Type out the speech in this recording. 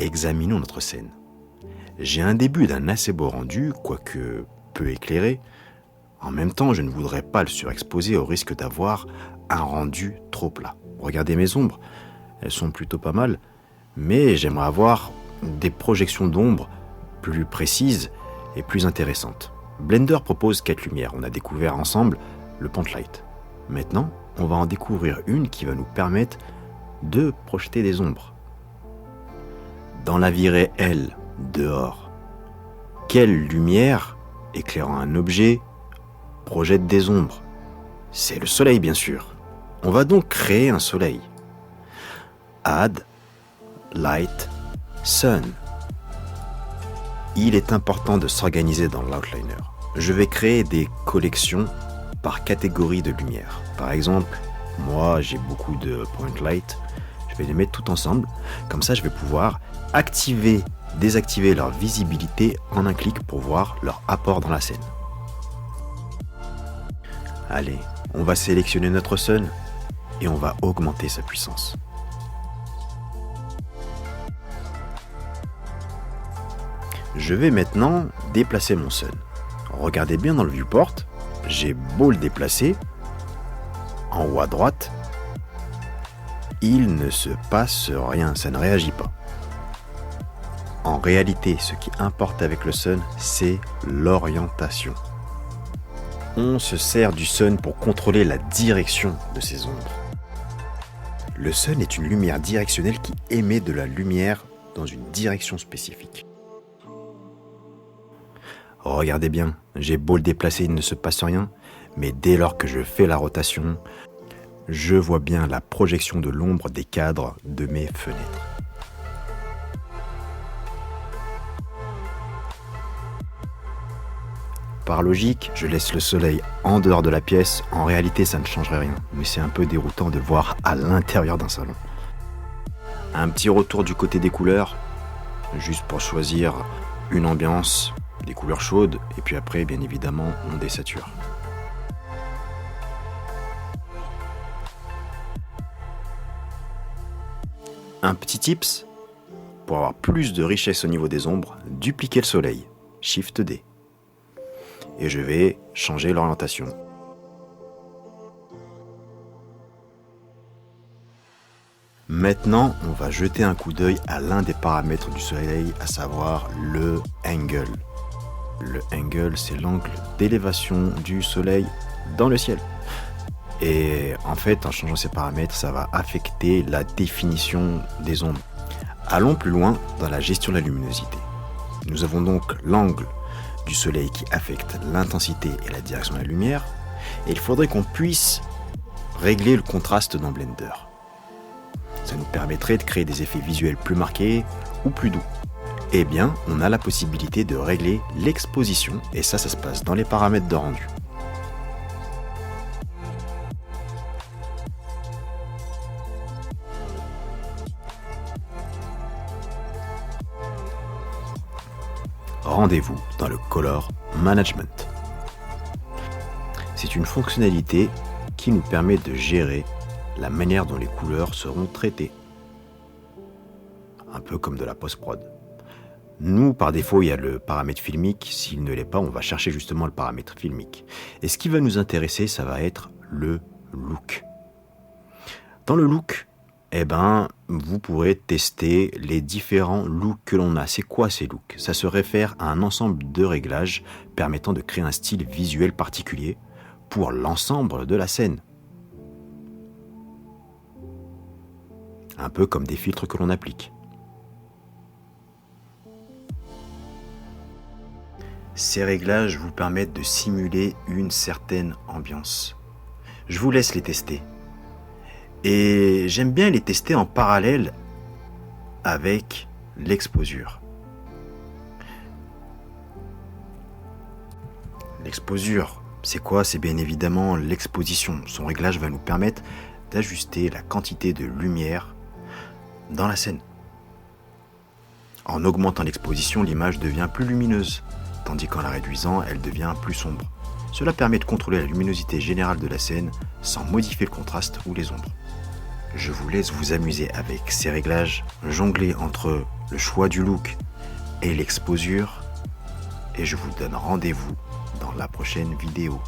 examinons notre scène. J'ai un début d'un assez beau rendu, quoique peu éclairé. En même temps, je ne voudrais pas le surexposer au risque d'avoir un rendu trop plat. Regardez mes ombres, elles sont plutôt pas mal, mais j'aimerais avoir des projections d'ombre plus précises et plus intéressantes. Blender propose 4 lumières, on a découvert ensemble le point light. Maintenant, on va en découvrir une qui va nous permettre de projeter des ombres. Dans la vie réelle, dehors, quelle lumière, éclairant un objet, projette des ombres? C'est le soleil, bien sûr. On va donc créer un soleil. Add, light, sun. Il est important de s'organiser dans l'outliner. Je vais créer des collections par catégorie de lumière. Par exemple, moi j'ai beaucoup de point light. Je vais les mettre tout ensemble. Comme ça, je vais pouvoir activer, désactiver leur visibilité en un clic pour voir leur apport dans la scène. Allez, on va sélectionner notre sun et on va augmenter sa puissance. Je vais maintenant déplacer mon sun. Regardez bien dans le viewport, j'ai beau le déplacer, en haut à droite, il ne se passe rien, ça ne réagit pas. En réalité, ce qui importe avec le sun, c'est l'orientation. On se sert du sun pour contrôler la direction de ces ombres. Le sun est une lumière directionnelle qui émet de la lumière dans une direction spécifique. Regardez bien, j'ai beau le déplacer, il ne se passe rien, mais dès lors que je fais la rotation, je vois bien la projection de l'ombre des cadres de mes fenêtres. Par logique, je laisse le soleil en dehors de la pièce. En réalité, ça ne changerait rien, mais c'est un peu déroutant de voir à l'intérieur d'un salon. Un petit retour du côté des couleurs, juste pour choisir une ambiance, des couleurs chaudes, et puis après, bien évidemment, on désature. Un petit tips, pour avoir plus de richesse au niveau des ombres, dupliquez le soleil, Shift D. Et je vais changer l'orientation. Maintenant, on va jeter un coup d'œil à l'un des paramètres du soleil, à savoir le angle. Le angle, c'est l'angle d'élévation du soleil dans le ciel. Et en fait, en changeant ces paramètres, ça va affecter la définition des ombres. Allons plus loin dans la gestion de la luminosité. Nous avons donc l'angle du soleil qui affecte l'intensité et la direction de la lumière. Et il faudrait qu'on puisse régler le contraste dans Blender. Ça nous permettrait de créer des effets visuels plus marqués ou plus doux. Eh bien, on a la possibilité de régler l'exposition, et ça se passe dans les paramètres de rendu. Rendez-vous dans le Color Management. C'est une fonctionnalité qui nous permet de gérer la manière dont les couleurs seront traitées. Un peu comme de la post-prod. Nous, par défaut, il y a le paramètre filmique. S'il ne l'est pas, on va chercher justement le paramètre filmique. Et ce qui va nous intéresser, ça va être le look. Dans le look, vous pourrez tester les différents looks que l'on a. C'est quoi ces looks? Ça se réfère à un ensemble de réglages permettant de créer un style visuel particulier pour l'ensemble de la scène. Un peu comme des filtres que l'on applique. Ces réglages vous permettent de simuler une certaine ambiance. Je vous laisse les tester. Et j'aime bien les tester en parallèle avec l'exposure. L'exposure, c'est quoi? C'est bien évidemment l'exposition. Son réglage va nous permettre d'ajuster la quantité de lumière dans la scène. En augmentant l'exposition, l'image devient plus lumineuse, tandis qu'en la réduisant, elle devient plus sombre. Cela permet de contrôler la luminosité générale de la scène sans modifier le contraste ou les ombres. Je vous laisse vous amuser avec ces réglages, jongler entre le choix du look et l'exposure. Et je vous donne rendez-vous dans la prochaine vidéo.